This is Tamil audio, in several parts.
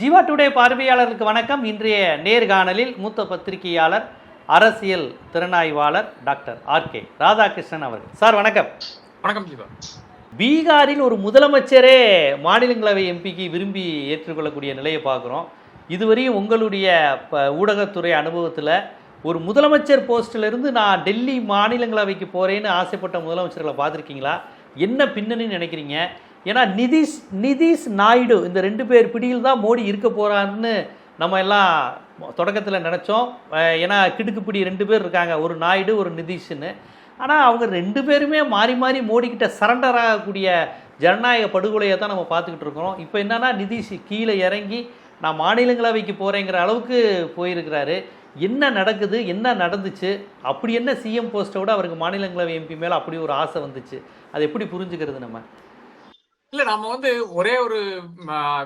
ஜீவா டுடே பார்வையாளர்களுக்கு வணக்கம். இன்றைய நேர்காணலில் மூத்த பத்திரிகையாளர், அரசியல் திறனாய்வாளர் டாக்டர் ஆர்.கே. ராதாகிருஷ்ணன் அவர்கள். சார் வணக்கம். வணக்கம் ஜீவா. பீகாரில் ஒரு முதலமைச்சரே மாநிலங்களவை எம்பிக்கு விரும்பி ஏற்றுக்கொள்ளக்கூடிய நிலையை பார்க்குறோம். இதுவரையும் உங்களுடைய ஊடகத்துறை அனுபவத்தில் ஒரு முதலமைச்சர் போஸ்டிலிருந்து நான் டெல்லி மாநிலங்களவைக்கு போகிறேன்னு ஆசைப்பட்ட முதலமைச்சர்களை பார்த்துருக்கீங்களா? என்ன பின்னணின்னு நினைக்கிறீங்க? ஏன்னா நிதிஷ் நாயுடு இந்த ரெண்டு பேர் பிடியில் தான் மோடி இருக்க போகிறான்னு நம்ம எல்லாம் தொடக்கத்தில் நினச்சோம். ஏன்னா கிடுக்குப்பிடி ரெண்டு பேர் இருக்காங்க, ஒரு நாயுடு ஒரு நிதிஷ்னு. ஆனால் அவங்க ரெண்டு பேருமே மாறி மாறி மோடிக்கிட்ட சரண்டர் ஆகக்கூடிய ஜனநாயக படுகொலையை தான் நம்ம பார்த்துக்கிட்டு இருக்கிறோம். இப்போ என்னன்னா நிதிஷ் கீழே இறங்கி நான் மாநிலங்களவைக்கு போகிறேங்கிற அளவுக்கு போயிருக்கிறாரு. என்ன நடக்குது, என்ன நடந்துச்சு, அப்படி என்ன சிஎம் போஸ்ட்டை விட அவருக்கு மாநிலங்களவை எம்பி மேலே அப்படி ஒரு ஆசை வந்துச்சு? அதை எப்படி புரிஞ்சுக்கிறது நம்ம? இல்ல, நம்ம ஒரே ஒரு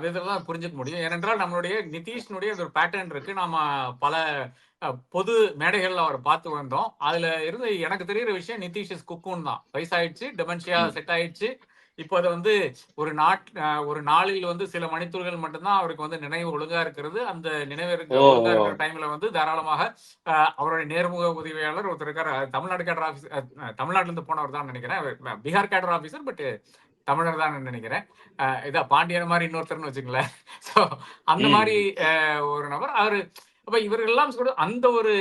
விதத்துல தான் புரிஞ்சுக்க முடியும். ஏனென்றால் நம்மளுடைய நிதிஷ்னுடைய ஒரு பேட்டர்ன் இருக்கு. நாம பல பொது மேடைகள்ல அவரை பார்த்து வந்தோம். அதுல இருந்து எனக்கு தெரிகிற விஷயம், நிதிஷ் குக்குன் தான். வயசாயிடுச்சு, டெமென்ஷியா செட் ஆயிடுச்சு. இப்போ அதை ஒரு நாளில் சில மணித்துறைகள் மட்டும்தான் அவருக்கு நினைவு ஒழுங்கா இருக்கிறது. அந்த நினைவு ஒழுங்கா இருக்கிற டைம்ல தாராளமாக அவருடைய நேர்முக உதவியாளர் ஒருத்தர் இருக்காரு, தமிழ்நாடு கேடர் ஆபீசர், தமிழ்நாட்டுல இருந்து போனவர் தான் நினைக்கிறேன், பீகார் கேடர் ஆபீசர், பட் தமிழர் தான் நினைக்கிறேன். இதா பாண்டியன் மாதிரி இன்னொருத்தர்னு வச்சுங்களேன். ஸோ அந்த மாதிரி ஒரு நபர் அவரு. அப்ப இவர்கள்லாம் சொல்ற அந்த ஒரு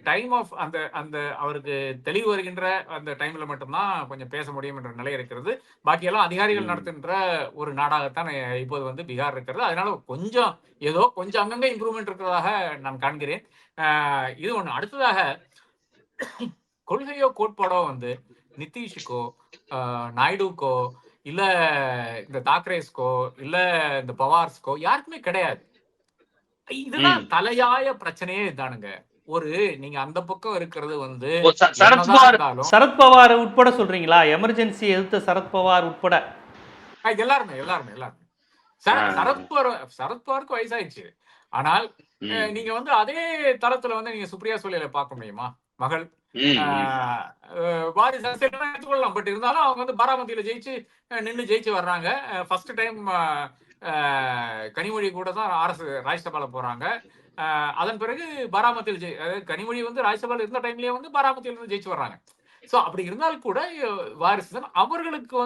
டைம் ஆஃப் அந்த அந்த அவருக்கு தெளிவு வருகின்ற அந்த டைம்ல மட்டும்தான் கொஞ்சம் பேச முடியும் என்ற நிலை இருக்கிறது. பாக்கியெல்லாம் அதிகாரிகள் நடத்துகின்ற ஒரு நாடாகத்தான் இப்போது பீகார் இருக்கிறது. அதனால கொஞ்சம் அங்கங்க இம்ப்ரூவ்மெண்ட் இருக்கிறதாக நான் காண்கிறேன். இது ஒண்ணு. அடுத்ததாக கொள்கையோ கோட்பாடோ நிதிஷுக்கோ நாயுடுக்கோ இல்ல இந்த தாக்கரேஸ்கோ இல்ல இந்த பவார்ஸ்கோ யாருக்குமே கிடையாது. இதுதான் தலையாய பிரச்சனையே இதுதானுங்க. நீங்க அந்த பக்கம் இருக்கிறது சரத்பவார் உட்பட சொல்றீங்களா? எமர்ஜென்சி எதிர்த்த சரத்பவார் உட்பட எல்லாருமே சரத்பவாருக்கு வயசாயிடுச்சு. ஆனால் நீங்க அதே தரத்துல நீங்க சுப்ரியா சூழலை பார்க்க முடியுமா? மகள் வாரிசு எடுத்துக்கொள்ளலாம். பட் இருந்தாலும் அவங்க பாராமதியில ஜெயிச்சு வர்றாங்க. ஃபர்ஸ்ட் டைம் கனிமொழி கூட தான் ராஜ்யசபால போறாங்க. அதன் பிறகு பாராமதியில் கனிமொழி ராஜ்யசபால இருந்த டைம்லயே பாராமதியில இருந்து ஜெயிச்சு வர்றாங்க. சோ அப்படி இருந்தாலும் கூட வாரிசு அவர்களுக்கு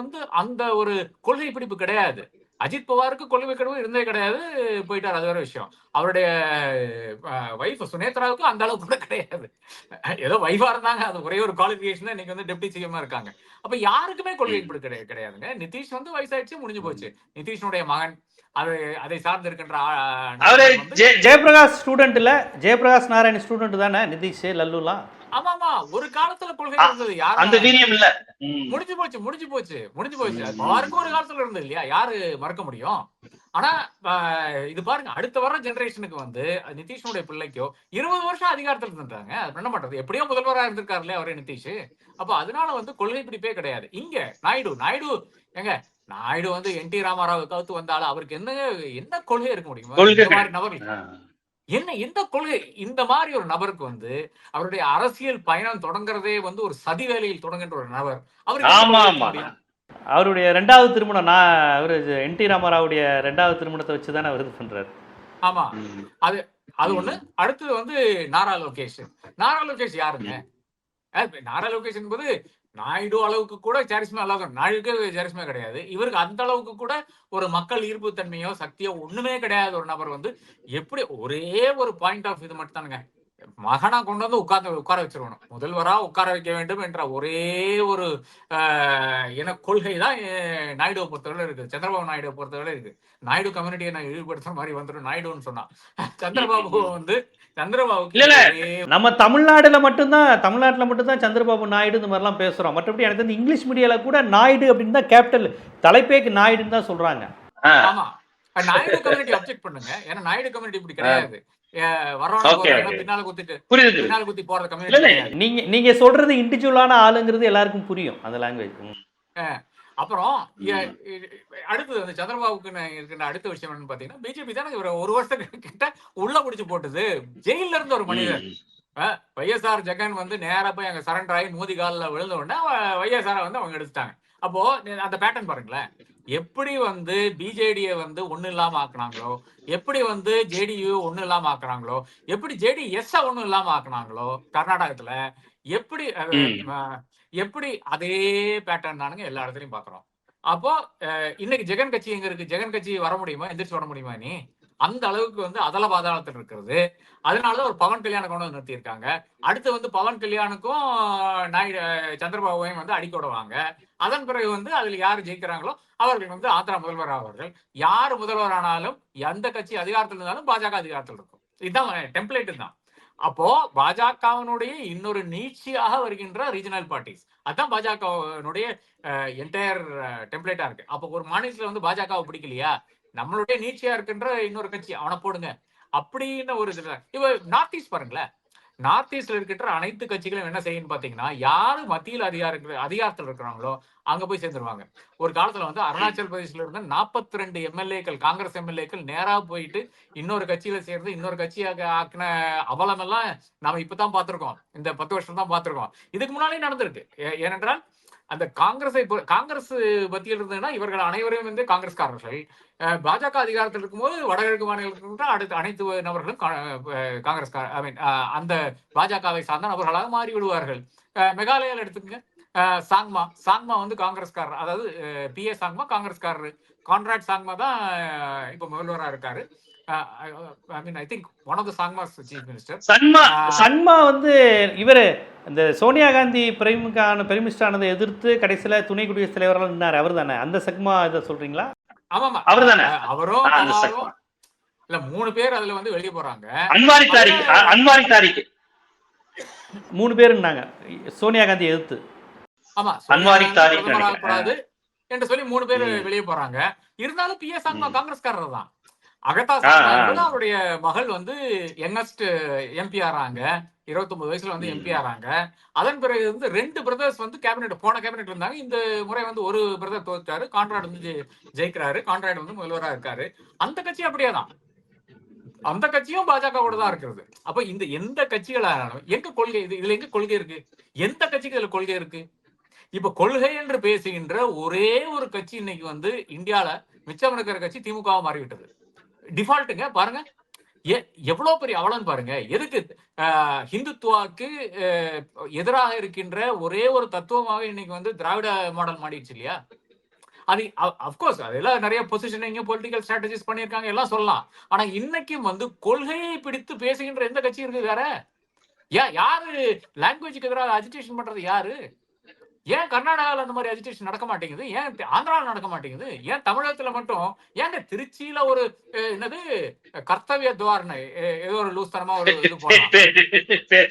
அந்த ஒரு கொள்கை பிடிப்பு கிடையாது. அஜித் பவாருக்கு கொள்கை கடவுள் இருந்தே கிடையாது, போயிட்டார், அது வேற விஷயம். அவருடைய வைஃப் சுனேத்ராவுக்கு அந்த அளவுக்கு கூட கிடையாது. ஏதோ வைஃபா இருந்தாங்க, அது ஒரே ஒரு குவாலிபிகேஷன் தான் இன்னைக்கு டெப்டி சிஎம்மா இருக்காங்க. அப்ப யாருக்குமே கொள்கை கிடையாதுங்க. நிதிஷ் வயசாயிடுச்சு, முடிஞ்சு போச்சு. நிதிஷ்னுடைய மகன் அதை சார்ந்து இருக்கின்ற ஜெயபிரகாஷ் ஸ்டூடெண்ட் இல்ல, ஜெயபிரகாஷ் நாராயண் ஸ்டூடெண்ட் தானே நிதிஷ், லல்லுலாம். ஆமா, ஒரு காலத்துல கொள்கை இருந்தது. அந்த வீரியம் இல்ல, முடிஞ்சு போச்சு. பவாருக்கும் ஒரு காலத்துல இருந்தது இல்லையா? யாரு மறக்க முடியும்? ஆனா இது பாருங்க, அடுத்த வர ஜெனரேஷனுக்கு நிதிஷனுடைய பிள்ளைக்கோ 20 வருஷம் அதிகாரத்துல இருந்தாங்க. அது பண்ண மாட்டது. எப்படியோ முதல்வராக இருந்திருக்காரு இல்லையா அவரே நிதிஷ். அப்ப அதனால கொள்கை பிடிப்பே கிடையாது. இங்க நாயுடு எங்க நாயுடு என்.டி. ராமாராவ் கவுத்து வந்தாலும் அவருக்கு என்ன கொள்கை இருக்க முடியும்? எந்த கொள்கை? இந்த மாதிரி ஒரு நபருக்கு அவருடைய அரசியல் பயணம் தொடங்குறதே ஒரு சதி வேலையில் தொடங்குகின்ற ஒரு நபர். அவருடைய ரெண்டாவது திருமணம், அவரு என்.டி. ராமாராவுடைய ரெண்டாவது திருமணத்தை வச்சுதானே அவர் இது பண்றாரு. ஆமா, அது ஒண்ணு. அடுத்தது நாரா லோகேஷ் யாருங்க? நாரா லோகேஷ் என்பது நாயுடு அளவுக்கு கூட சாரிஸ்மா இல்லாத, நாயுடுக்கு சாரிஸ்மா கிடையாது. இவருக்கு அந்த அளவுக்கு கூட ஒரு மக்கள் ஈர்ப்பு தன்மையோ சக்தியோ ஒண்ணுமே கிடையாது. ஒரு நபர் எப்படி ஒரே ஒரு பாயிண்ட் ஆஃப் இது மட்டும் தானுங்க, மகனா கொண்டு உட்கார வச்சிருக்கணும், முதல்வரா உட்கார வைக்க வேண்டும் என்ற ஒரே ஒரு கொள்கை தான் நாயுடுவை பொறுத்தவரை இருக்கு, சந்திரபாபு நாயுடுவை பொறுத்தவரை இருக்கு. நாயுடு கம்யூனிட்டியை நான் இழிவுபடுத்துற மாதிரி நாயுடுன்னு சொன்னா சந்திரபாபுக்கு நம்ம தமிழ்நாட்டுல மட்டும்தான் சந்திரபாபு நாயுடு இந்த மாதிரிலாம் பேசுறோம். மற்றபடி எனக்கு இங்கிலீஷ் மீடியால கூட நாயுடு அப்படின்னு தான் கேபிட்டல் தலைப்பேக்கு நாயுடுன்னு தான் சொல்றாங்க. ஆமா, நாயுடு கம்யூனிட்டி அப்செக்ட் பண்ணுங்க. ஏன்னா நாயுடு கம்யூனிட்டி இப்படி கிடையாது. நீங்க சொல்றது இண்டிவிஜுவலான ஆளுங்கிறது எல்லாருக்கும் புரியும் அந்த லாங்குவேஜ். அப்புறம் அடுத்தது சந்திரபாபுக்கு இருக்கின்ற அடுத்த விஷயம் என்னன்னு பாத்தீங்கன்னா, பிஜேபி தானே ஒரு வருஷத்துக்கு கிட்ட உள்ள பிடிச்சு போட்டது. ஜெயில இருந்து ஒரு மனிதர் வைஎஸ்ஆர் ஜெகன் நேரா போய் அங்க சரண்டர் ஆகி மோதி காலில் விழுந்த உடனே வைஎஸ்ஆர் அவங்க எடுத்துட்டாங்க. அப்போ அந்த பேட்டர்ன் பாருங்களேன், எப்படி வந்து பிஜேடியை வந்து ஒண்ணு இல்லாம ஆக்குனாங்களோ, எப்படி வந்து ஜேடியு ஒண்ணு இல்லாம ஆக்குறாங்களோ, எப்படி ஜேடிஎஸ் ஒண்ணு இல்லாம ஆக்குனாங்களோ கர்நாடகத்துல, எப்படி எப்படி அதே பேட்டர்ன் தானுங்க எல்லா இடத்துலயும் பாக்குறோம். அப்போ இன்னைக்கு ஜெகன் கட்சி எங்க இருக்கு? ஜெகன் கட்சி வர முடியுமா? எந்திரிச்சு வர முடியுமா? நீ அந்த அளவுக்கு வந்து அதல பாதாளத்தில் இருக்கிறது. அதனாலதான் ஒரு பவன் கல்யாணம் கொண்டு வந்து நிறுத்தியிருக்காங்க. அடுத்து வந்து பவன் கல்யாணுக்கும் சந்திரபாபுவையும் வந்து அடிக்க விடுவாங்க. அதன் பிறகு வந்து அதுல யாரு ஜெயிக்கிறாங்களோ அவர்கள் வந்து ஆந்திரா முதல்வர் ஆவார்கள். யாரு முதல்வர் ஆனாலும் எந்த கட்சி அதிகாரத்தில் இருந்தாலும் பாஜக அதிகாரத்தில் இருக்கும். இதுதான் டெம்ப்ளேட் தான். அப்போ பாஜகவினுடைய இன்னொரு நீட்சியாக வருகின்ற ரீஜனல் பார்ட்டிஸ், அதான் பாஜகவினுடைய என்டையர் டெம்ப்ளேட்டா இருக்கு. அப்போ ஒரு மாநிலத்துல வந்து பாஜகவை பிடிக்கலையா, நம்மளுடைய நீட்சியா இருக்கின்ற இன்னொரு கட்சி அவனை போடுங்க அப்படின்னு ஒரு இதுல. இப்ப நார்த் ஈஸ்ட் பாருங்களேன், நார்த் ஈஸ்ட்ல இருக்கின்ற அனைத்து கட்சிகளும் என்ன செய்யும் பாத்தீங்கன்னா, யாரு மத்தியில் அதிகாரத்தில் இருக்கிறாங்களோ அங்க போய் சேர்ந்துருவாங்க. ஒரு காலத்துல வந்து அருணாச்சல் பிரதேசல இருந்த 42 எம்எல்ஏக்கள், காங்கிரஸ் எம்எல்ஏக்கள் நேரா போயிட்டு இன்னொரு கட்சியில சேர்ந்து இன்னொரு கட்சியாக ஆக்கின அவலம் எல்லாம் நாம இப்பதான் பார்த்திருக்கோம். இந்த 10 வருஷம் தான் பார்த்திருக்கோம். இதுக்கு முன்னாலே நடந்திருக்கு. ஏனென்றால் அந்த காங்கிரஸ் மத்தியில் இருந்ததுன்னா இவர்கள் அனைவரும் வந்து காங்கிரஸ்காரர்கள். பாஜக அதிகாரத்தில் இருக்கும்போது வடகிழக்கு மாநிலத்தில் அடுத்த அனைத்து நபர்களும் காங்கிரஸ் ஐ மீன் அந்த பாஜகவை சார்ந்த நபர்களாக மாறி விடுவார்கள். மெகாலயால எடுத்துக்கங்க, சாங்மா வந்து காங்கிரஸ்காரர், அதாவது PA சாங்மா காங்கிரஸ்காரர். கான்ராட் சாங்மா தான் இப்ப முதல்வராக இருக்காரு. I mean I think one of the Sangmas chief minister. Sangma வந்து இவரு இந்த சோனியா காந்தி பிரைமினிஸ்டர் எதிர்த்து கடைசியில துணை குடியரசுத் தலைவர்கள் நின்னாரு, அவர் தானே அந்த சக்மா இதை சொல்றீங்களா? ஆமாமா, அவர் தானே. அவரும் இல்ல 3 பேர் அதுல வந்து வெளியே போறாங்க. அன்வாரி தாரிக் 3 பேருன்னாங்க சோனியா காந்தி எதிர்த்து. ஆமா, அன்வாரி தாரிக் கூடாது என்று சொல்லி 3 பேர் வெளியே போறாங்க. இருந்தாலும் PA சாங்மா காங்கிரஸ்காரர் தான். அகதா சாங்மா என்பது அவருடைய மகள் வந்து யங்கஸ்ட் MP ஆறாங்க. 29 வயசுல வந்து MP ஆறாங்க. அதன் பிறகு வந்து 2 பிரதர்ஸ் வந்து போன கேபினெட் இருந்தாங்க. இந்த முறை வந்து ஒரு பிரதர் தோற்றாரு. கான்ராட் வந்து ஜெயிக்கிறாரு. கான்ராட் வந்து முதல்வராக இருக்காரு. அந்த கட்சி அப்படியே தான், அந்த கட்சியும் பாஜகவோட தான் இருக்கிறது. அப்ப இந்த எந்த கட்சிகளானாலும் எங்க கொள்கை, இதுல எங்க கொள்கை இருக்கு? எந்த கட்சிக்கு இதுல கொள்கை இருக்கு? இப்ப கொள்கை என்று பேசுகின்ற ஒரே ஒரு கட்சி இன்னைக்கு வந்து இந்தியால மிச்சம் இருக்கிற கட்சி திமுகவா மாறிவிட்டது. டிஃபால்ட்டுங்க பாருங்க, எவ்வளவு பெரிய அவலன்னு பாருங்க. எதுக்கு ஹிந்துத்துவாக்கு எதிராக இருக்கின்ற ஒரே ஒரு தத்துவமாக இன்னைக்கு வந்து திராவிட மாடல் மாறிடுச்சு இல்லையா? அது அப்கோர்ஸ் அதெல்லாம் நிறைய பொசிஷனிங் பொலிட்டிக்கல் ஸ்ட்ராட்டஜிஸ் பண்ணியிருக்காங்க, எல்லாம் சொல்லலாம். ஆனா இன்னைக்கும் வந்து கொள்கையை பிடித்து பேசுகின்ற எந்த கட்சி இருக்கு வேற? யாரு லாங்குவேஜுக்கு எதிராக அஜிடேஷன் பண்றது யாரு? ஏன் கர்நாடகாவில் அந்த மாதிரி அஜிடேஷன் நடக்க மாட்டேங்குது? ஏன் ஆந்திராவில் நடக்க மாட்டேங்குது? ஏன் தமிழகத்துல மட்டும்? ஏங்க திருச்சியில ஒரு என்னது கர்த்தவிய துவாரணை ஏதோ ஒரு லூஸ்தனமா ஒரு இது போடுறாங்க.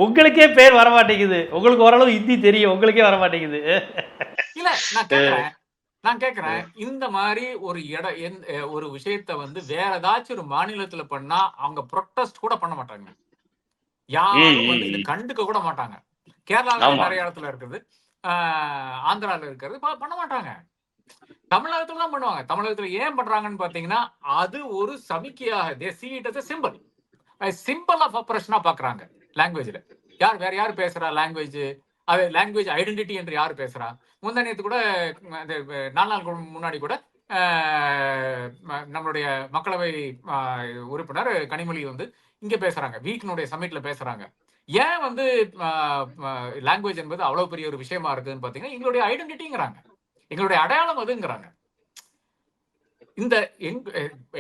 உங்களுக்கே பேர் வர மாட்டேங்குது. உங்களுக்கு ஓரளவு ஹிந்தி தெரியும், உங்களுக்கே வர மாட்டேங்குது. இல்ல நான் கேக்குறேன் இந்த மாதிரி ஒரு விஷயத்த வந்து வேற ஏதாச்சும் ஒரு மாநிலத்துல பண்ணா அவங்க ப்ரொட்டஸ்ட் கூட பண்ண மாட்டாங்க. யாரும் வந்து இது கண்டுக்க கூட மாட்டாங்க. கேரளாவில் நிறைய இடத்துல இருக்குது, ஆந்திரால இருக்கிறது பண்ண மாட்டாங்க. தமிழகத்துல தான் பண்ணுவாங்க. தமிழகத்துல ஏன் பண்றாங்கன்னு பாத்தீங்கன்னா அது ஒரு சமிக்கையாக சிம்பிள் ஆஃப் ஆபரேஷனா பாக்குறாங்க. லாங்குவேஜ்ல வேற யாரு பேசுறா லாங்குவேஜ், அது லாங்குவேஜ் ஐடென்டிட்டி என்று யாரு பேசுறா? முந்தானேத்து கூட 4 நாள் முன்னாடி கூட நம்மளுடைய மக்களவை உறுப்பினர் கனிமொழி வந்து இங்க பேசுறாங்க, வீக்கினுடைய சமிட்ல பேசுறாங்க. ஏன் வந்து லாங்குவேஜ் என்பது அவ்வளவு பெரிய ஒரு விஷயமா இருக்குன்னு பாத்தீங்கன்னா எங்களுடைய ஐடென்டிட்டிங்கிறாங்க, எங்களுடைய அடையாளம் அதுங்கிறாங்க. இந்த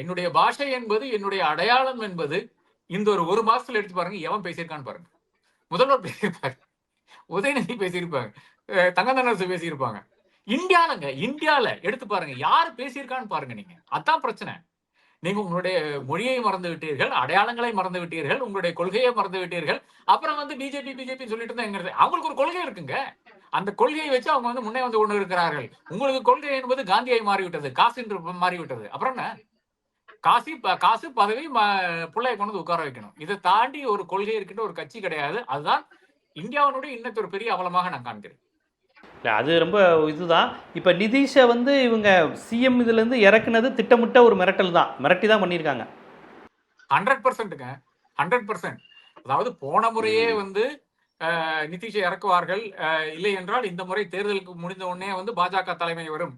என்னுடைய பாஷை என்பது என்னுடைய அடையாளம் என்பது இந்த ஒரு மாசத்துல எடுத்து பாருங்க, எவன் பேசியிருக்கான்னு பாருங்க. முதல்வர் பேசியிருப்பாரு, உதயநிதி பேசியிருப்பாங்க, தங்கதனரசு பேசியிருப்பாங்க. இந்தியால எடுத்து பாருங்க யாரு பேசியிருக்கான்னு பாருங்க. நீங்க அதான் பிரச்சனை. நீங்க உங்களுடைய மொழியை மறந்து விட்டீர்கள், அடையாளங்களை மறந்து விட்டீர்கள், உங்களுடைய கொள்கையை மறந்து விட்டீர்கள். அப்புறம் வந்து பிஜேபி சொல்லிட்டு தான் எங்கிறது. அவங்களுக்கு ஒரு கொள்கை இருக்குங்க, அந்த கொள்கையை வச்சு அவங்க வந்து முன்னே வந்து கொண்டு இருக்கிறார்கள். உங்களுக்கு கொள்கை என்பது காந்தியை மாறிவிட்டது, காசு என்று மாறிவிட்டது. அப்புறம் என்ன? காசு பதவி பிள்ளையை கொண்டு உட்கார வைக்கணும். இதை தாண்டி ஒரு கொள்கை இருக்கின்ற ஒரு கட்சி கிடையாது. அதுதான் இந்தியாவினுடைய இன்னொரு பெரிய அவலமாக நான் காண்கிறேன். அது ரொம்ப இதுதான். இப்போ நிதிஷை வந்து இவங்க சிஎம் இதுலேருந்து இறக்குனது திட்டமிட்ட ஒரு மிரட்டல் தான், மிரட்டி தான் பண்ணியிருக்காங்க. 100%ங்க, 100%. அதாவது போன முறையே வந்து நிதிஷை இறக்குவார்கள். இல்லை என்றால் இந்த முறை தேர்தலுக்கு முடிந்த உடனே வந்து பாஜக தலைமை வரும்,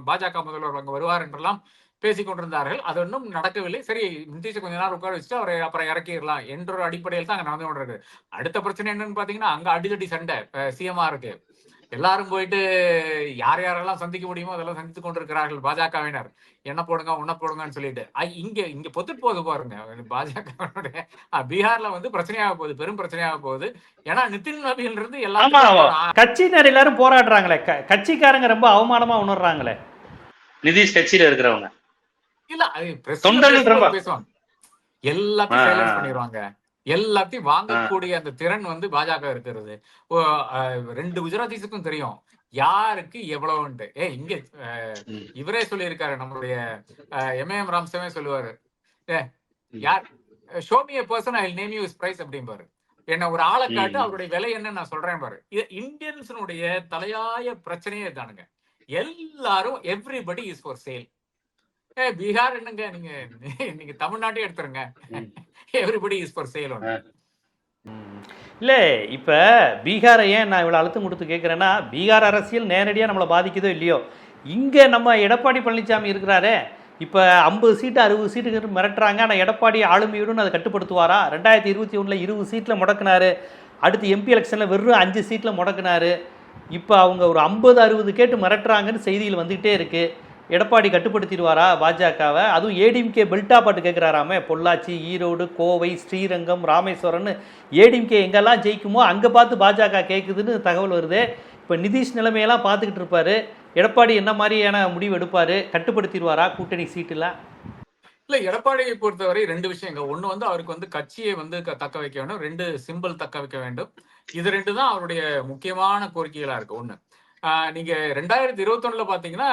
பாஜக முதல்வர் அங்க வருவார் என்றெல்லாம் பேசிக் கொண்டிருந்தார்கள். அது ஒன்றும் நடக்கவில்லை. சரி, நிதிஷை கொஞ்ச நேரம் உட்கார வச்சுட்டு அவரை அப்புறம் இறக்கிடலாம் என்ற ஒரு அடிப்படையில் தான் அங்க நடந்து கொண்டிருக்கு. அடுத்த பிரச்சனை என்னன்னு பாத்தீங்கன்னா, அங்க அடிதடி சண்டை சிஎம்ஆ இருக்கு. எல்லாரும் போயிட்டு யார் யாரெல்லாம் சந்திக்க முடியுமோ அதெல்லாம் சந்தித்துக் கொண்டிருக்கிறார்கள் பாஜகவினர். என்ன போடுங்க உன்ன போடுங்கன்னு சொல்லிட்டு இங்க இங்க பொத்துட்டு போகுது பாருங்க பாஜக. பீகார்ல வந்து பிரச்சனையாக போகுது, பெரும் பிரச்சனையாக போகுது. ஏன்னா நிதின் நபியில இருந்து எல்லாரும் கட்சியினர் எல்லாரும் போராடுறாங்களே, கட்சிக்காரங்க ரொம்ப அவமானமா உணர்றாங்களே நிதிஷ் கட்சியில இருக்கிறவங்க. இல்ல அது பேசுவாங்க, எல்லாத்தையும் சைலன்ஸ் பண்ணிடுவாங்க. எல்லாத்தையும் வாங்கக்கூடிய அந்த திறன் வந்து பாஜக இருக்கிறது. 2 குஜராத்திஸுக்கும் தெரியும் யாருக்கு எவ்வளவுன்ட்டு. இங்க இவரே சொல்லியிருக்காரு, நம்மளுடைய எம்ஏஎம் ராம்சவே சொல்லுவாரு, யார் show me person I name you his price அப்படிம்பாரு. என்ன ஒரு ஆளை காட்டு, அவருடைய விலை என்ன நான் சொல்றேன் பாரு. இந்தியன்ஸினுடைய தலையாய பிரச்சனையே தானுங்க. எல்லாரும் everybody is for sale. Bihar என்னங்க, நீங்க தமிழ்நாட்டே எடுத்துருங்க, எவ்ரிபடி இஸ் ஃபார் சேல். இல்ல இப்ப பீகாரை ஏன் நான் இவ்வளவு அழுத்தம் கொடுத்து கேட்கிறேன்னா, பீகார் அரசியல் நேரடியா நம்மளை பாதிக்குதோ இல்லையோ, இங்க நம்ம எடப்பாடி பழனிசாமி இருக்கிறாரே, இப்ப 50 சீட்டு 60 சீட்டுக்கு மிரட்டுறாங்க. ஆனா எடப்பாடி ஆளுமையுடன் அதை கட்டுப்படுத்துவாரா? 2021 20 சீட்ல முடக்கினாரு. அடுத்து எம்பி எலெக்ஷன்ல வெறும் 5 சீட்ல முடக்கினாரு. இப்ப அவங்க ஒரு 50 60 கேட்டு மிரட்டுறாங்கன்னு செய்தியில் வந்துகிட்டே இருக்கு. எடப்பாடி கட்டுப்படுத்திடுவாரா பாஜகவை? அதுவும் ஏடிஎம்கே பெல்ட்டா பாட்டு கேட்குறாராமே, பொள்ளாச்சி, ஈரோடு, கோவை, ஸ்ரீரங்கம், ராமேஸ்வரன், ஏடிஎம்கே எங்கெல்லாம் ஜெயிக்குமோ அங்கே பார்த்து பாஜக கேட்குதுன்னு தகவல் வருது. இப்போ நிதிஷ் நிலைமையெல்லாம் பார்த்துக்கிட்டு இருப்பாரு. எடப்பாடி என்ன மாதிரியான முடிவு எடுப்பாரு? கட்டுப்படுத்திடுவாரா கூட்டணி சீட்டில்? இல்ல, எடப்பாடியை பொறுத்தவரை 2 விஷயங்கள். ஒண்ணு வந்து அவருக்கு வந்து கட்சியை வந்து தக்க வைக்க வேண்டும், 2 சிம்பிள் தக்க வைக்க வேண்டும். இது 2 தான் அவருடைய முக்கியமான கோரிக்கைகளா இருக்கு. ஒண்ணு, நீங்க 2021 பாத்தீங்கன்னா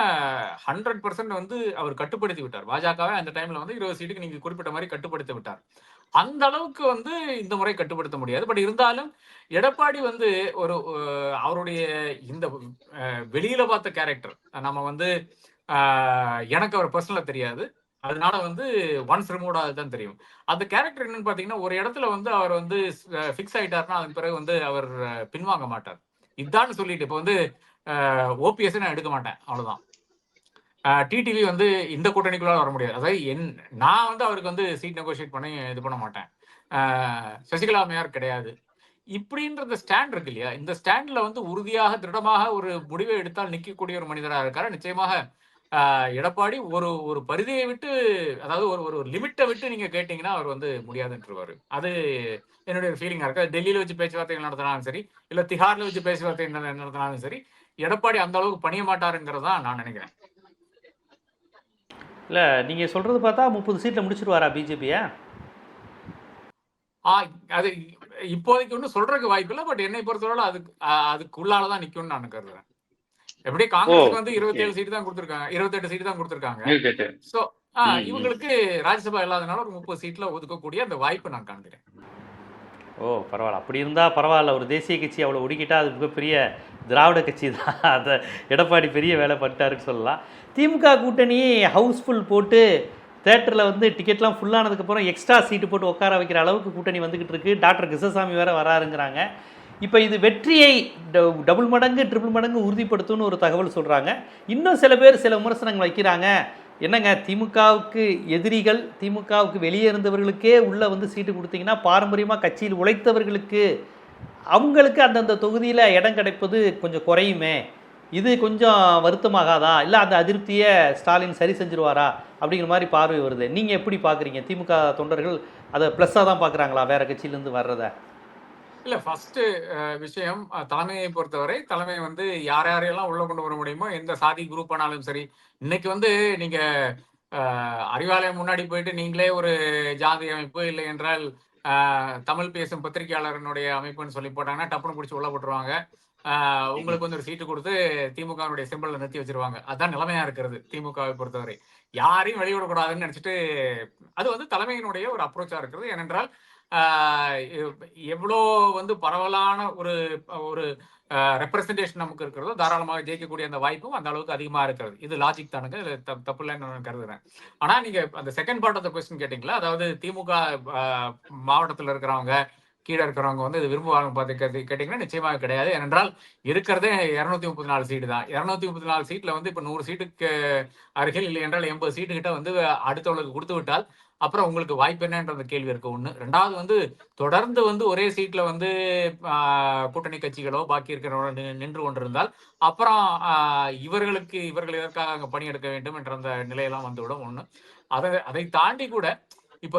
100% வந்து அவர் கட்டுப்படுத்தி விட்டார் பாஜகவை. அந்த டைம்ல வந்து 20 சீட்டுக்கு நீங்க குறிப்பிட்ட மாதிரி கட்டுப்படுத்தி விட்டார். அந்த அளவுக்கு வந்து இந்த முறை கட்டுப்படுத்த முடியாது. பட் இருந்தாலும் எடப்பாடி வந்து ஒரு அவருடைய இந்த வெளியில பார்த்த கேரக்டர் நம்ம வந்து எனக்கு அவர் பர்சனலா தெரியாது, அதனால வந்து ஒன்ஸ் ரிமூவ் தான் தெரியும். அந்த கேரக்டர் என்னன்னு பாத்தீங்கன்னா, ஒரு இடத்துல வந்து அவர் வந்து பிக்ஸ் ஆயிட்டாருன்னா அதன் பிறகு வந்து அவர் பின்வாங்க மாட்டார். இதான்னு சொல்லிட்டு இப்போ வந்து ஓபிஎஸ் நான் எடுக்க மாட்டேன், அவ்வளவுதான். டிடிவி வந்து இந்த கூட்டணிக்குள்ள வர முடியாது. அதாவது நான் வந்து அவருக்கு வந்து சீட் நெகோசியேட் பண்ணி இது பண்ண மாட்டேன். சசிகலா அம்மையார் கிடையாது. இப்படின்ற ஸ்டாண்ட் இருக்கு இல்லையா, இந்த ஸ்டாண்ட்ல வந்து உறுதியாக திருடமாக ஒரு முடிவை எடுத்தால் நிற்கக்கூடிய ஒரு மனிதராக இருக்காரு. நிச்சயமாக எடப்பாடி ஒரு பரிதியை விட்டு, அதாவது ஒரு லிமிட்டை விட்டு நீங்க கேட்டீங்கன்னா அவர் வந்து முடியாதுன்றவாரு. அது என்னுடைய ஃபீலிங்கா இருக்கு. டெல்லியில வச்சு பேச்சுவார்த்தைகள் நடத்தினாலும் சரி, இல்ல திஹார்ல வச்சு பேச்சுவார்த்தை நடத்தினாலும் சரி, எடப்பாடி அந்த அளவுக்கு பணிய மாட்டாருங்கிறதா நான் நினைக்கிறேன். இல்ல நீங்க சொல்றது பார்த்தா 30 சீட்ல முடிச்சிருவாரா பிஜேபியா? அது இப்போதைக்கு ஒன்றும் சொல்றதுக்கு வாய்ப்பு இல்லை. பட் என்னை பொறுத்தவரை அதுக்கு உள்ளாலதான் நிக்கும்னு நான் கருதுறேன். எப்படி காங்கிரஸ் வந்து 27 சீட்டு தான் கொடுத்திருக்காங்க, 28 சீட்டு தான் கொடுத்திருக்காங்க. சோ இவங்களுக்கு ராஜ்யசபா இல்லாதனால ஒரு 30 சீட்ல ஒதுக்கக்கூடிய அந்த வாய்ப்பு நான் காண்கிறேன். ஓ பரவாயில்ல, அப்படி இருந்தால் பரவாயில்ல. ஒரு தேசிய கட்சி அவ்வளோ ஒடுக்கிட்டா அது மிகப்பெரிய திராவிட கட்சி தான். அதை எடப்பாடி பெரிய வேலை பண்ணிட்டாருன்னு சொல்லலாம். திமுக கூட்டணி ஹவுஸ்ஃபுல் போட்டு தேட்டரில் வந்து டிக்கெட்லாம் ஃபுல்லானதுக்கப்புறம் எக்ஸ்ட்ரா சீட்டு போட்டு உட்கார வைக்கிற அளவுக்கு கூட்டணி வந்துக்கிட்டு இருக்கு. டாக்டர் கிருஷ்ணசாமி வேறு வராருங்கிறாங்க. இப்போ இது வெற்றியை டபுள் மடங்கு ட்ரிபிள் மடங்கு உறுதிப்படுத்தும்னு ஒரு தகவல் சொல்கிறாங்க. இன்னும் சில பேர் சில விமர்சனங்கள் வைக்கிறாங்க. என்னங்க, திமுகவுக்கு எதிரிகள், திமுகவுக்கு வெளியே இருந்தவர்களுக்கே உள்ளே வந்து சீட்டு கொடுத்தீங்கன்னா பாரம்பரியமாக கட்சியில் உழைத்தவர்களுக்கு அவங்களுக்கு அந்தந்த தொகுதியில் இடம் கிடைப்பது கொஞ்சம் குறையுமே, இது கொஞ்சம் வருத்தமாகாதா, இல்லை அந்த அதிருப்தியை ஸ்டாலின் சரி செஞ்சிருவாரா அப்படிங்கிற மாதிரி பார்வை வருது. நீங்கள் எப்படி பார்க்குறீங்க? திமுக தொண்டர்கள் அதை ப்ளஸ்ஸாக தான் பார்க்குறாங்களா வேறு கட்சியிலேருந்து வர்றதை? இல்லை, ஃபர்ஸ்ட் விஷயம், தலைமையை பொறுத்தவரை தலைமை வந்து யாரையெல்லாம் உள்ள கொண்டு வர முடியுமோ, எந்த சாதி குரூப் ஆனாலும் சரி. இன்னைக்கு வந்து நீங்க அறிவாலயம் முன்னாடி போயிட்டு நீங்களே ஒரு ஜாதி அமைப்பு இல்லை என்றால் தமிழ் பேசும் பத்திரிகையாளர்களுடைய அமைப்புன்னு சொல்லி போட்டாங்கன்னா டப்புன்னு பிடிச்சி உள்ள போட்டுருவாங்க. உங்களுக்கு வந்து ஒரு சீட்டு கொடுத்து திமுகவுடைய சிம்பிளை நிறுத்தி வச்சிருவாங்க. அதுதான் நிலைமையா இருக்கிறது திமுகவை பொறுத்தவரை. யாரையும் வெளியிடக்கூடாதுன்னு நினைச்சிட்டு அது வந்து தலைமையினுடைய ஒரு அப்ரோச்சா இருக்கிறது. ஏனென்றால் எவ்வளோ வந்து பரவலான ஒரு ரெப்ரசன்டேஷன் நமக்கு இருக்கிறதோ தாராளமாக ஜெயிக்கக்கூடிய அந்த வாய்ப்பும் அந்த அளவுக்கு அதிகமா இருக்கிறது. இது லாஜிக் தானுங்க, இது தப்பு இல்லைன்னு நான் கருதுறேன். ஆனா நீங்க அந்த second part of the question கேட்டீங்களா, அதாவது திமுக மாவட்டத்தில் இருக்கிறவங்க கீழே இருக்கிறவங்க வந்து இது விரும்புவாங்க பார்த்து கேட்டீங்கன்னா நிச்சயமாக கிடையாது. ஏனென்றால் இருக்கிறதே 234 சீட்டு தான். 234 சீட்ல வந்து இப்ப 100 சீட்டுக்கு அருகில் இல்லை என்றால் 80 சீட்டு கிட்ட வந்து அடுத்தவர்களுக்கு கொடுத்து விட்டால் அப்புறம் உங்களுக்கு வாய்ப்பு என்னன்ற கேள்வி இருக்கு ஒண்ணு. 2வது வந்து தொடர்ந்து வந்து ஒரே சீட்ல வந்து கூட்டணி கட்சிகளோ பாக்கி இருக்கிறவங்க நின்று கொண்டிருந்தால் அப்புறம் இவர்கள் எதற்காக அங்க பணியெடுக்க வேண்டும் என்ற அந்த நிலையெல்லாம் வந்துவிடும் ஒண்ணு. அதை தாண்டி கூட இப்போ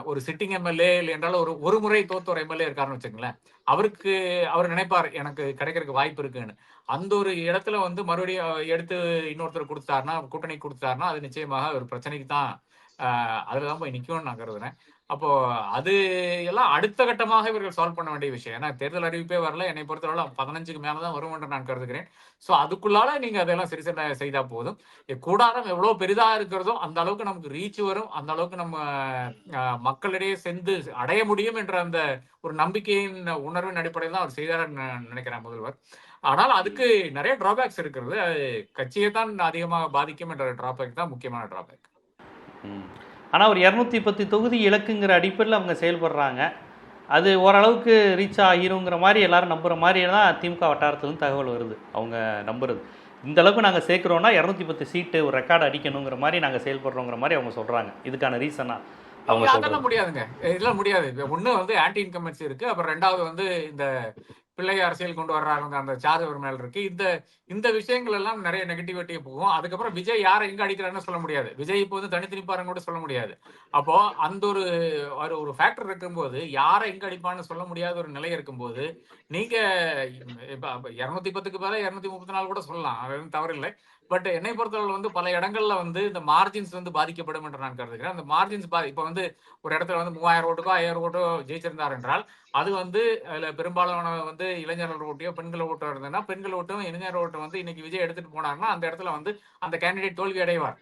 ஒரு சிட்டிங் எம்எல்ஏ இல்லை என்றாலும் ஒரு முறை தோத்த ஒரு எம்எல்ஏ இருக்காருன்னு வச்சுங்களேன், அவர் நினைப்பார் எனக்கு கிடைக்கிறதுக்கு வாய்ப்பு இருக்குன்னு. அந்த ஒரு இடத்துல வந்து மறுபடியும் எடுத்து இன்னொருத்தர் கொடுத்தாருன்னா, கூட்டணி கொடுத்தாருன்னா அது நிச்சயமாக ஒரு பிரச்சனைக்கு தான் அதுலதான் போய் நிக்கும்னு நான் கருதுறேன். அப்போ அது எல்லாம் அடுத்த கட்டமாக இவர்கள் சால்வ் பண்ண வேண்டிய விஷயம். ஏன்னா தேர்தல் அறிவிப்பே வரல. என்னை பொறுத்தவரை 15க்கு மேலதான் வரும் என்று நான் கருதுகிறேன். சோ அதுக்குள்ளால நீங்க அதெல்லாம் சரி செய்தா போதும். கூடாரம் எவ்வளவு பெரிதா இருக்கிறதோ அந்த அளவுக்கு நமக்கு ரீச் வரும், அந்த அளவுக்கு நம்ம மக்களிடையே சென்று அடைய முடியும் என்ற அந்த ஒரு நம்பிக்கையின் உணர்வின் அடிப்படையில் தான் அவர் செய்தார்னு நினைக்கிறேன் முதல்வர். ஆனால் அதுக்கு நிறைய டிராபேக்ஸ் இருக்கிறது. அது கட்சியை தான் அதிகமாக பாதிக்கும் என்ற டிராபேக் தான் முக்கியமான டிராபேக். ஆனால் ஒரு 210 தொகுதி இலக்குங்கிற அடிப்படையில் அவங்க செயல்படுறாங்க. அது ஓரளவுக்கு ரீச் ஆகிருங்கிற மாதிரி எல்லாரும் நம்புகிற மாதிரி தான் திமுக வட்டாரத்துலேருந்து தகவல் வருது. அவங்க நம்புறது இந்த அளவுக்கு நாங்கள் சேர்க்குறோன்னா 210 சீட்டு ஒரு ரெக்கார்டு அடிக்கணுங்கிற மாதிரி நாங்கள் செயல்படுறோங்கிற மாதிரி அவங்க சொல்கிறாங்க. இதுக்கான ரீசனா அவங்க அதெல்லாம் முடியாதுங்க. இதெல்லாம் முடியாது. ஒண்ணு வந்து ஆன்டி இன்கம்பன்சி இருக்கு. அப்புறம் 2வது வந்து இந்த பிள்ளை அரசியல் கொண்டு வர்றாங்க அந்த சார்ஜ் மேல இருக்கு. இந்த விஷயங்கள் எல்லாம் நிறைய நெகட்டிவிட்டியை போகும். அதுக்கப்புறம் விஜய் யாரை எங்க அடிக்கிறான்னு சொல்ல முடியாது. விஜய் இப்போ வந்து தனித்து நிப்பாருன்னு கூட சொல்ல முடியாது. அப்போ அந்த ஒரு ஃபேக்டர் இருக்கும்போது யாரை எங்க அடிப்பான்னு சொல்ல முடியாத ஒரு நிலை இருக்கும்போது நீங்க இப்ப 210க்கு மேல 234 கூட சொல்லலாம். அது எதுவும் தவறில்லை. பட் என்னை பொறுத்தவரை வந்து பல இடங்கள்ல வந்து இந்த மார்ஜின்ஸ் வந்து பாதிக்கப்படும் என்று நான் கருதுகிறேன். அந்த மார்ஜின்ஸ் இப்ப வந்து ஒரு இடத்துல வந்து 3000 ஓட்டுக்கோ 5000 ஓட்டோ ஜெயிச்சிருந்தார் என்றால் அது வந்து அதுல பெரும்பாலான வந்து இளைஞர்கள் ஓட்டியோ பெண்கள் ஓட்டோ இருந்ததுன்னா பெண்கள் ஓட்டும் இளைஞர் ஓட்டம் வந்து இன்னைக்கு விஜய் எடுத்துட்டு போனாருன்னா அந்த இடத்துல வந்து அந்த கேண்டிடேட் தோல்வி அடைவார்.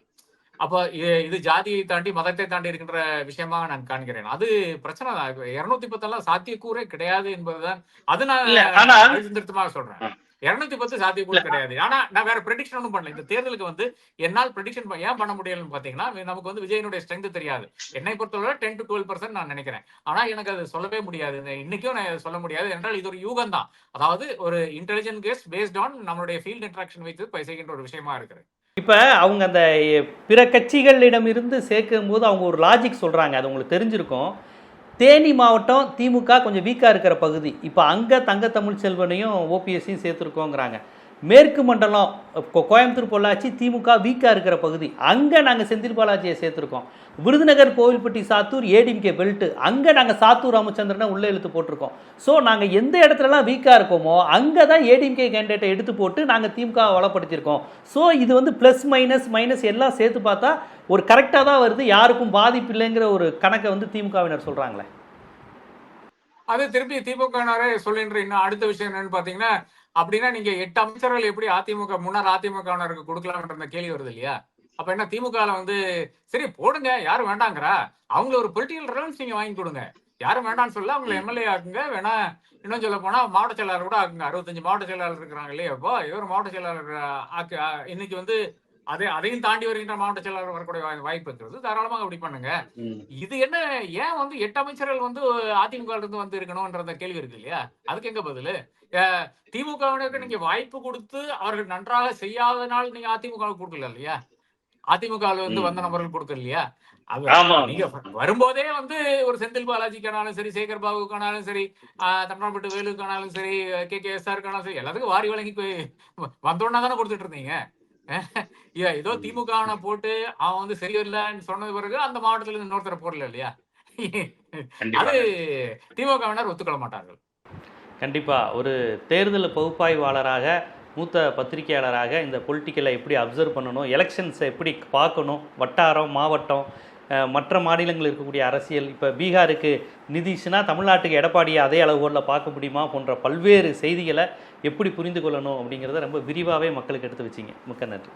அப்ப இது ஜாதியை தாண்டி மதத்தை தாண்டி இருக்கின்ற விஷயமாக நான் காண்கிறேன். அது பிரச்சனை தான். 210 சாத்தியக்கூறே கிடையாது என்பதுதான். அது நான் திருத்தமாக சொல்றேன். 210 சாத்தியக்கூறு கிடையாது. ஆனா நான் வேற ப்ரெடிக்ஷன் ஒன்றும் பண்ணல. இந்த தேர்தலுக்கு வந்து என்னால் ப்ரெடிக்ஷன் ஏன் பண்ண முடியலன்னு பாத்தீங்கன்னா நமக்கு வந்து விஜயனுடைய ஸ்ட்ரென்த் தெரியாது. என்னை பொறுத்தவரை 10 to 12% நான் நினைக்கிறேன். ஆனா எனக்கு அது சொல்லவே முடியாது. இன்னைக்கும் நான் சொல்ல முடியாது என்றால் இது ஒரு யூகம் தான். அதாவது ஒரு இன்டெலிஜென்ட் கெஸ் பேஸ்ட் ஆன் நம்மளுடைய ஃபீல்ட் இன்டராக்ஷன் வைத்து செய்கின்ற ஒரு விஷயமா இருக்கு. இப்போ அவங்க அந்த பிற கட்சிகளிடம் இருந்து சேர்க்கும் போது அவங்க ஒரு லாஜிக் சொல்கிறாங்க. அது உங்களுக்கு தெரிஞ்சிருக்கும். தேனி மாவட்டம் திமுக கொஞ்சம் வீக்காக இருக்கிற பகுதி. இப்போ அங்கே தங்க தமிழ்ச்செல்வனையும் ஓபிஎஸ்ஸையும் சேர்த்துருக்கோங்கிறாங்க. மேற்கு மண்டலம் கோயம்புத்தூர் பொள்ளாச்சி திமுக வீக்காக இருக்கிற பகுதி. அங்கே நாங்கள் செந்தில் பாலாஜியை சேர்த்துருக்கோம். விருதுநகர் கோவில்பட்டி சாத்தூர் ஏடிஎம்கே பெல்ட்டு, அங்கே நாங்கள் சாத்தூர் ராமச்சந்திரனை உள்ளே இழுத்து போட்டிருக்கோம். ஸோ நாங்கள் எந்த இடத்துலலாம் வீக்காக இருக்கோமோ அங்கே தான் ஏடிஎம்கே கேண்டிடேட்டை எடுத்து போட்டு நாங்கள் திமுக வளப்படுத்தியிருக்கோம். ஸோ இது வந்து ப்ளஸ் மைனஸ் எல்லாம் சேர்த்து பார்த்தா ஒரு கரெக்டாக தான் வருது, யாருக்கும் பாதிப்பு இல்லைங்கிற ஒரு கணக்கை வந்து திமுகவினர் சொல்கிறாங்களே. அது திருப்பி திமுகவினரே சொல்லின்ற இன்னும் அடுத்த விஷயம் என்னன்னு பார்த்தீங்கன்னா, அப்படின்னா நீங்க 8 அமைச்சர்கள் எப்படி முன்னாள் அதிமுகவினருக்கு கொடுக்கலாம்ன்ற கேள்வி வருது இல்லையா? அப்ப என்ன திமுகல வந்து சரி போடுங்க, யாரும் வேண்டாங்கிறா, அவங்கள ஒரு பொலிட்டிக்கல் ரெலவன்ஸ் நீங்க வாங்கி கொடுங்க, யாரும் வேண்டாம்னு சொல்ல அவங்களை எம்எல்ஏ ஆக்குங்க, வேணா இன்னும் சொல்ல போனா மாவட்ட செயலாளர் கூட ஆக்குங்க. 65 மாவட்ட செயலாளர் இருக்கிறாங்க இல்லையா? அப்போ இவர் மாவட்ட செயலாளர் இன்னைக்கு வந்து அதையும் தாண்டி வருகின்ற மாவட்ட செயலாளர் வரக்கூடிய வாய்ப்பு இருக்கிறது. தாராளமாக அப்படி பண்ணுங்க. இது என்ன ஏன் வந்து 8 அமைச்சர்கள் வந்து அதிமுக இருந்து வந்து இருக்கணும்ன்ற கேள்வி இருக்கு இல்லையா? அதுக்கு எங்க பதிலு? திமுகவினருக்கு நீங்க வாய்ப்பு கொடுத்து அவர்கள் நன்றாக செய்யாதனால் நீங்க அதிமுக கொடுக்கல இல்லையா? அதிமுக வந்து வந்த நபர்கள் கொடுக்கல இல்லையா? நீங்க வரும்போதே வந்து ஒரு செந்தில் பாலாஜிக்கானாலும் சரி, சேகர் பாபுக்கானாலும் சரி, தமிழ்நாட்டு வேலுக்கானாலும் சரி, KKSR சரி, எல்லாத்துக்கும் வாரி வழங்கி வந்தோன்னா தானே கொடுத்துட்டு இருந்தீங்க. ஏதோ திமுக போட்டு அவன் வந்து சரியில்லைன்னு சொன்னது பிறகு அந்த மாவட்டத்துல இருந்து இன்னொருத்தர போடல இல்லையா? அது திமுகவினர் ஒத்துக்கொள்ள மாட்டார்கள். கண்டிப்பா ஒரு தேர்தல் பகுப்பாய்வாளராக, மூத்த பத்திரிகையாளராக இந்த பொலிட்டிக்கலை எப்படி அப்சர்வ் பண்ணணும், எலெக்ஷன்ஸை எப்படி பார்க்கணும், வட்டாரம் மாவட்டம் மற்ற மாநிலங்களில் இருக்கக்கூடிய அரசியல், இப்போ பீகாருக்கு நிதிஷ்னா தமிழ்நாட்டுக்கு எடப்பாடியை அதே அளவுகளில் பார்க்க முடியுமா போன்ற பல்வேறு செய்திகளை எப்படி புரிந்து கொள்ளணும் அப்படிங்கிறத ரொம்ப விரிவாகவே மக்களுக்கு எடுத்து வச்சிங்க. மிக்க நன்றி.